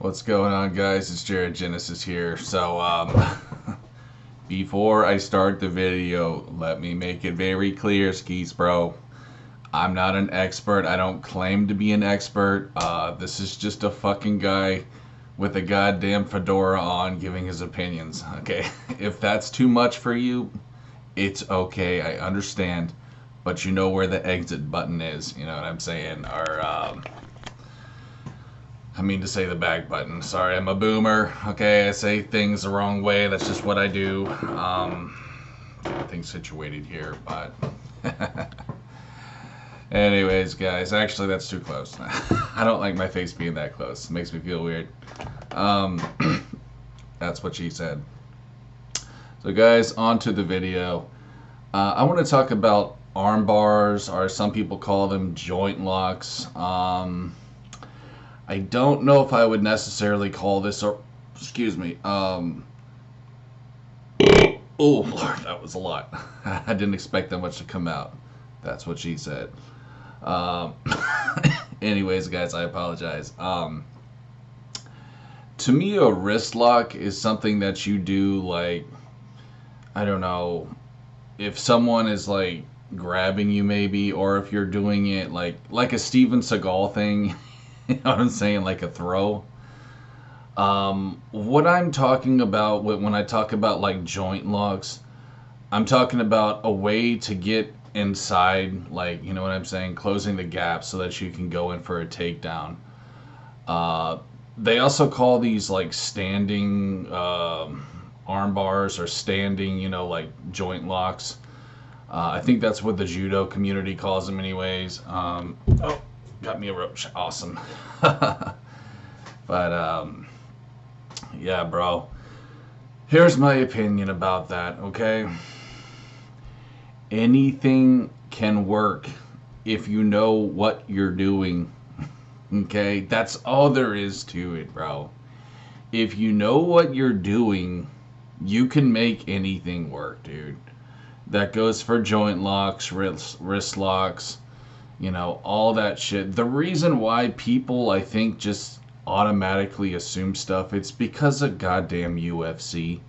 What's going on, guys? It's Jared Genesis here. Before I start the video, let me make it very clear, skis bro. I'm not an expert. I don't claim to be an expert. This is just a fucking guy with a goddamn fedora on giving his opinions, okay? If that's too much for you, it's okay. I understand. But you know where the exit button is, you know what I'm saying? I mean to say the back button. Sorry, I'm a boomer. Okay, I say things the wrong way. That's just what I do. Things situated here, but anyways, guys. Actually, that's too close. I don't like my face being that close. It makes me feel weird. That's what she said. So, guys, on to the video. I want to talk about arm bars, or some people call them joint locks. I don't know if I would necessarily call this, or excuse me, oh Lord, that was a lot. I didn't expect that much to come out. That's what she said. Anyways, guys, I apologize. To me, a wrist lock is something that you do, like, I don't know, if someone is like grabbing you maybe, or if you're doing it like a Steven Seagal thing. You know what I'm saying? Like a throw. What I'm talking about when I talk about like joint locks, I'm talking about a way to get inside, like, you know what I'm saying? Closing the gap so that you can go in for a takedown. They also call these like standing arm bars, or standing, you know, like joint locks. I think that's what the judo community calls them anyways. Oh. Got me a roach. Awesome. But, yeah, bro. Here's my opinion about that, okay? Anything can work if you know what you're doing, okay? That's all there is to it, bro. If you know what you're doing, you can make anything work, dude. That goes for joint locks, wrist locks, you know, all that shit. The reason why people, I think, just automatically assume stuff, it's because of goddamn UFC.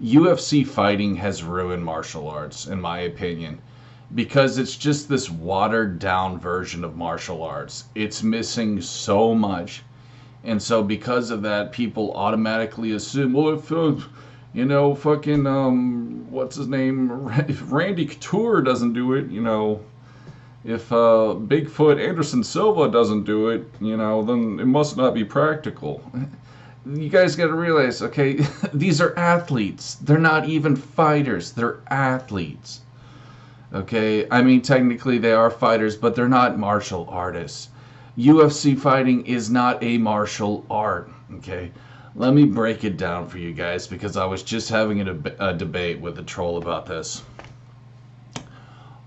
UFC fighting has ruined martial arts, in my opinion, because it's just this watered down version of martial arts. It's missing so much. And so because of that, people automatically assume, well, if, you know, fucking, what's his name? If Randy Couture doesn't do it, you know, if Bigfoot Anderson Silva doesn't do it, you know, then it must not be practical. You guys got to realize, okay, these are athletes. They're not even fighters. They're athletes. Okay, I mean, technically they are fighters, but they're not martial artists. UFC fighting is not a martial art, okay? Let me break it down for you guys, because I was just having a debate with a troll about this.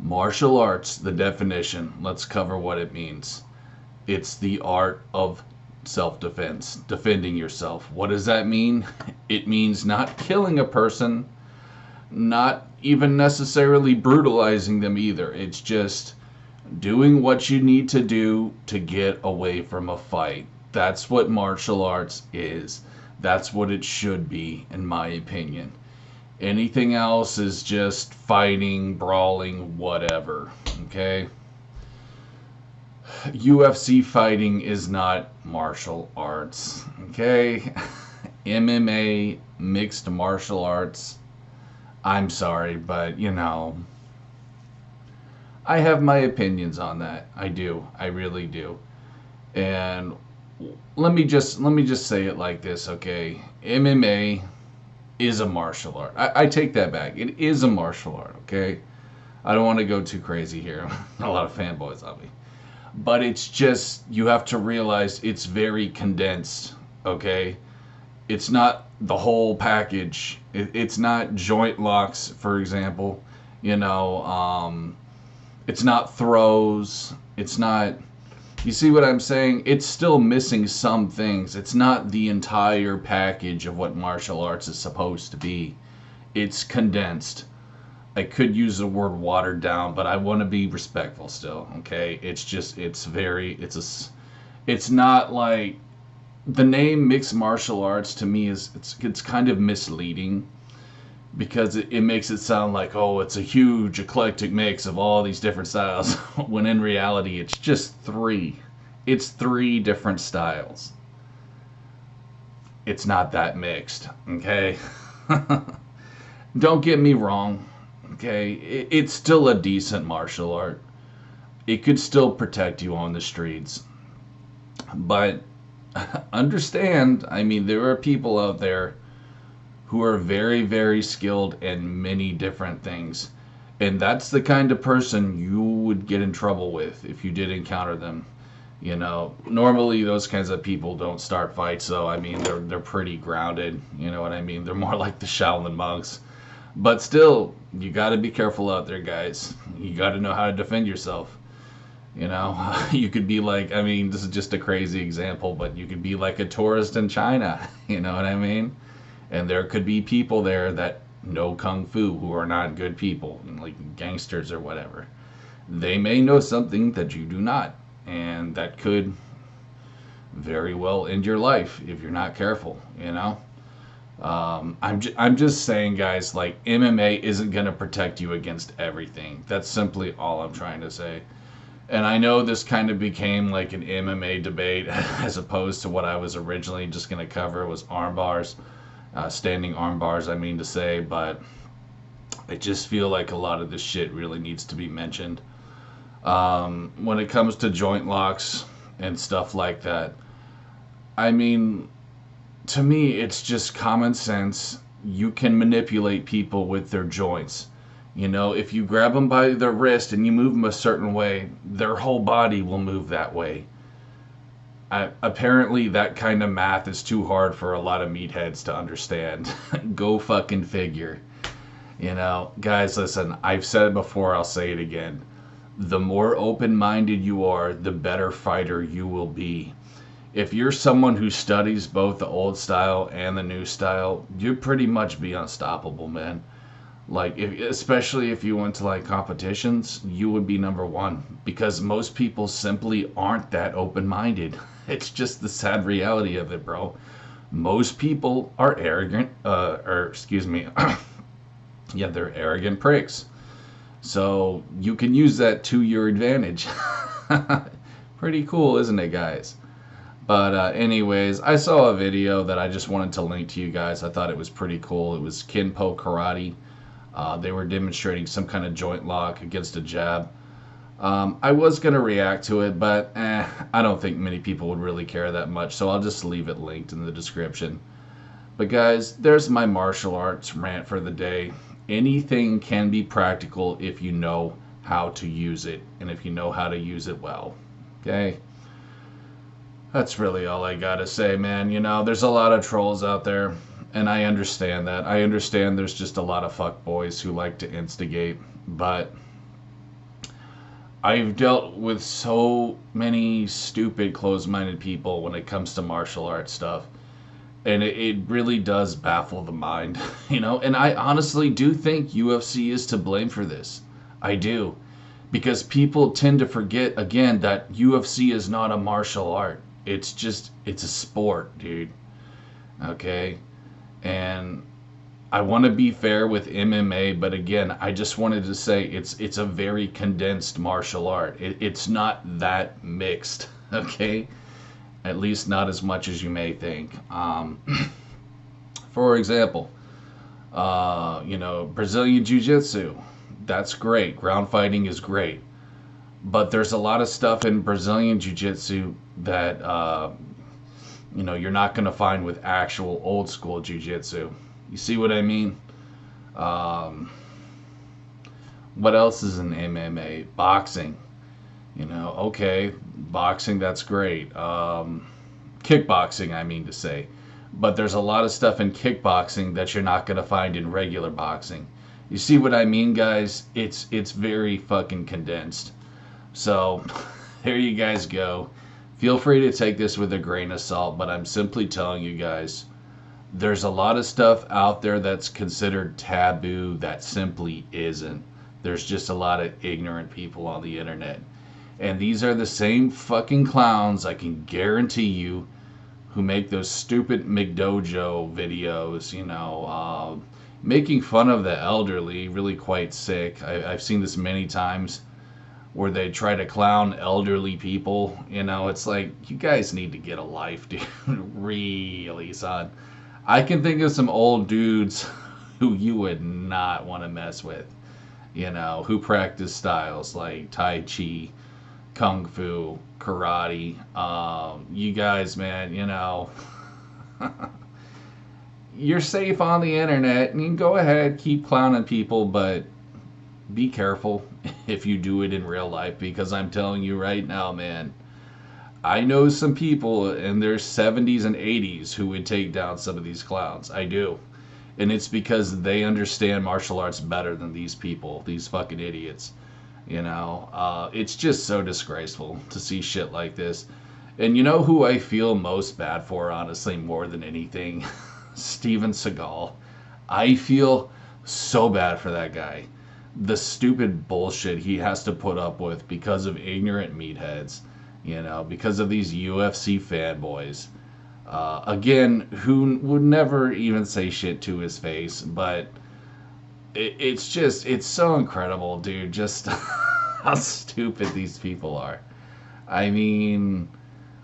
Martial arts, the definition, let's cover what it means. It's the art of self-defense, defending yourself. What does that mean? It means not killing a person, not even necessarily brutalizing them either. It's just doing what you need to do to get away from a fight. That's what martial arts is. That's what it should be, in my opinion. Anything else is just fighting, brawling, whatever, okay? UFC fighting is not martial arts, okay? MMA, mixed martial arts, I'm sorry, but, you know, I have my opinions on that. I do. I really do. And let me just say it like this, okay? MMA is a martial art. I take that back. It is a martial art, okay? I don't want to go too crazy here. A lot of fanboys on me. But it's just, you have to realize it's very condensed, okay? It's not the whole package. It's not joint locks, for example. You know, it's not throws. It's not... You see what I'm saying? It's still missing some things. It's not the entire package of what martial arts is supposed to be. It's condensed. I could use the word watered down, but I want to be respectful still, okay? It's just, it's not like the name mixed martial arts to me is it's kind of misleading because it makes it sound like, oh, it's a huge eclectic mix of all these different styles when in reality it's just three. It's three different styles. It's not that mixed, okay? Don't get me wrong, okay? It's still a decent martial art. It could still protect you on the streets. But understand, I mean, there are people out there who are very, very skilled in many different things. And that's the kind of person you would get in trouble with if you did encounter them. You know, normally those kinds of people don't start fights, so I mean, they're pretty grounded. You know what I mean? They're more like the Shaolin monks. But still, you got to be careful out there, guys. You got to know how to defend yourself. You know, you could be like, I mean, this is just a crazy example, but you could be like a tourist in China. You know what I mean? And there could be people there that know kung fu who are not good people, like gangsters or whatever. They may know something that you do not, and that could very well end your life if you're not careful, you know? I'm just saying, guys, like, MMA isn't going to protect you against everything. That's simply all I'm trying to say. And I know this kind of became like an MMA debate as opposed to what I was originally just going to cover was arm bars, standing arm bars, I mean to say, but I just feel like a lot of this shit really needs to be mentioned. When it comes to joint locks and stuff like that, I mean, to me, it's just common sense. You can manipulate people with their joints. You know, if you grab them by their wrist and you move them a certain way, their whole body will move that way. Apparently, that kind of math is too hard for a lot of meatheads to understand. Go fucking figure. You know, guys, listen, I've said it before, I'll say it again. The more open-minded you are, the better fighter you will be. If you're someone who studies both the old style and the new style, you'd pretty much be unstoppable, man. Like, especially if you went to like competitions, you would be number one because most people simply aren't that open-minded. It's just the sad reality of it, bro. Most people are arrogant, yeah, they're arrogant pricks. So you can use that to your advantage. Pretty cool, isn't it, guys? But anyways, I saw a video that I just wanted to link to you guys. I thought it was pretty cool. It was Kinpo Karate. They were demonstrating some kind of joint lock against a jab. I was going to react to it, but I don't think many people would really care that much, so I'll just leave it linked in the description. But guys, there's my martial arts rant for the day. Anything can be practical if you know how to use it, and if you know how to use it well. Okay? That's really all I gotta say, man. You know, there's a lot of trolls out there. And I understand that. I understand there's just a lot of fuckboys who like to instigate. But I've dealt with so many stupid, closed-minded people when it comes to martial arts stuff. And it really does baffle the mind. You know, and I honestly do think UFC is to blame for this. I do. Because people tend to forget, again, that UFC is not a martial art. It's a sport, dude. Okay? And I want to be fair with MMA, but again, I just wanted to say it's a very condensed martial art. It's not that mixed, okay? At least not as much as you may think. For example, you know, Brazilian Jiu-Jitsu, that's great. Ground fighting is great. But there's a lot of stuff in Brazilian Jiu-Jitsu that you know, you're not going to find with actual old school jiu-jitsu. You see what I mean? What else is in MMA? Boxing. You know, okay, boxing, that's great. Kickboxing, I mean to say. But there's a lot of stuff in kickboxing that you're not going to find in regular boxing. You see what I mean, guys? It's very fucking condensed. So, there you guys go. Feel free to take this with a grain of salt, but I'm simply telling you guys, there's a lot of stuff out there that's considered taboo that simply isn't. There's just a lot of ignorant people on the internet. And these are the same fucking clowns, I can guarantee you, who make those stupid McDojo videos, making fun of the elderly, really quite sick. I've seen this many times where they try to clown elderly people. It's like, you guys need to get a life, dude. Really, son. I can think of some old dudes who you would not want to mess with, who practice styles like Tai Chi, Kung Fu, karate. You guys, man, you're safe on the internet, and you can go ahead, keep clowning people, but be careful if you do it in real life, because I'm telling you right now, man, I know some people in their 70s and 80s who would take down some of these clowns. I do. And it's because they understand martial arts better than these people, these fucking idiots. It's just so disgraceful to see shit like this. And you know who I feel most bad for, honestly, more than anything? Steven Seagal. I feel so bad for that guy. The stupid bullshit he has to put up with because of ignorant meatheads, because of these UFC fanboys. Again, who would never even say shit to his face, but it's so incredible, dude, just how stupid these people are. I mean,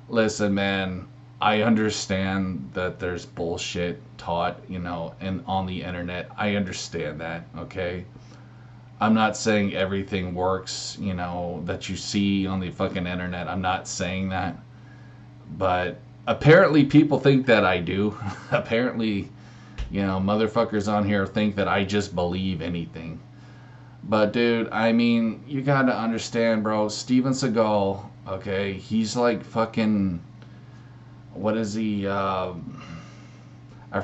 listen, man, I understand that there's bullshit taught, and on the internet. I understand that, okay? I'm not saying everything works, that you see on the fucking internet. I'm not saying that. But apparently people think that I do. Apparently, motherfuckers on here think that I just believe anything. But dude, I mean, you gotta understand, bro. Steven Seagal, okay, he's like fucking, what is he? I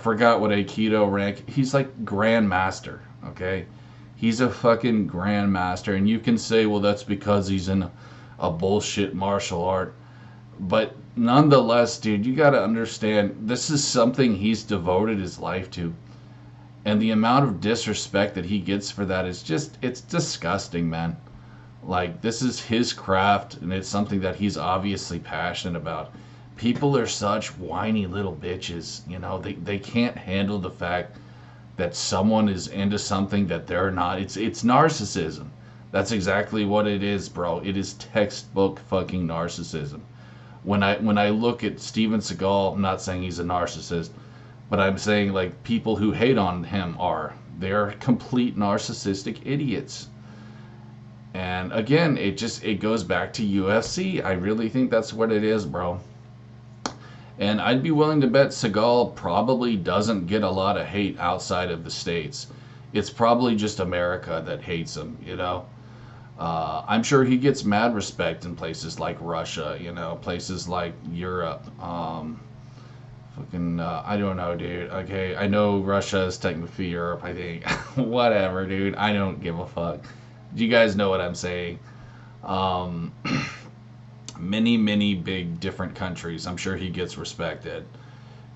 forgot what Aikido rank. He's like Grandmaster, okay? He's a fucking grandmaster, and you can say, well, that's because he's in a bullshit martial art. But nonetheless, dude, you gotta understand, this is something he's devoted his life to. And the amount of disrespect that he gets for that is just, it's disgusting, man. Like, this is his craft, and it's something that he's obviously passionate about. People are such whiny little bitches, they can't handle the fact that someone is into something that they're not. It's narcissism. That's exactly what it is, bro. It is textbook fucking narcissism. When I look at Steven Seagal, I'm not saying he's a narcissist, but I'm saying, like, people who hate on him they're complete narcissistic idiots. And again, it goes back to UFC. I really think that's what it is, bro. And I'd be willing to bet Seagal probably doesn't get a lot of hate outside of the States. It's probably just America that hates him, I'm sure he gets mad respect in places like Russia, places like Europe. I don't know, dude. Okay, I know Russia is technically Europe, I think. Whatever, dude. I don't give a fuck. You guys know what I'm saying. Many big different countries, I'm sure he gets respected.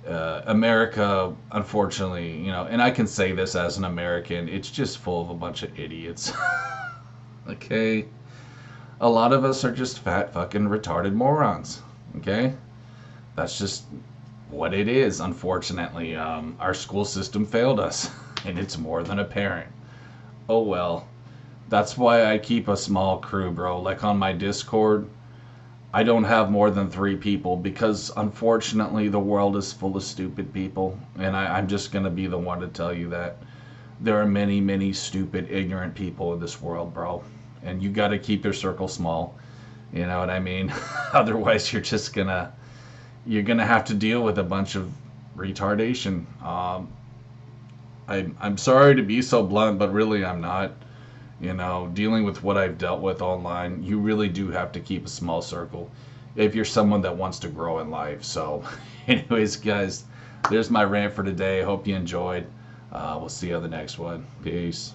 America, unfortunately, and I can say this as an American, it's just full of a bunch of idiots. Okay? A lot of us are just fat fucking retarded morons. Okay? That's just what it is, unfortunately. Our school system failed us, and it's more than apparent. Oh well. That's why I keep a small crew, bro. Like on my Discord, I don't have more than 3 people because, unfortunately, the world is full of stupid people. And I'm just going to be the one to tell you that. There are many stupid, ignorant people in this world, bro. And you got to keep your circle small. You know what I mean? Otherwise, you're gonna have to deal with a bunch of retardation. I'm sorry to be so blunt, but really I'm not. Dealing with what I've dealt with online, you really do have to keep a small circle if you're someone that wants to grow in life. So, anyways, guys, there's my rant for today. I hope you enjoyed. We'll see you on the next one. Peace.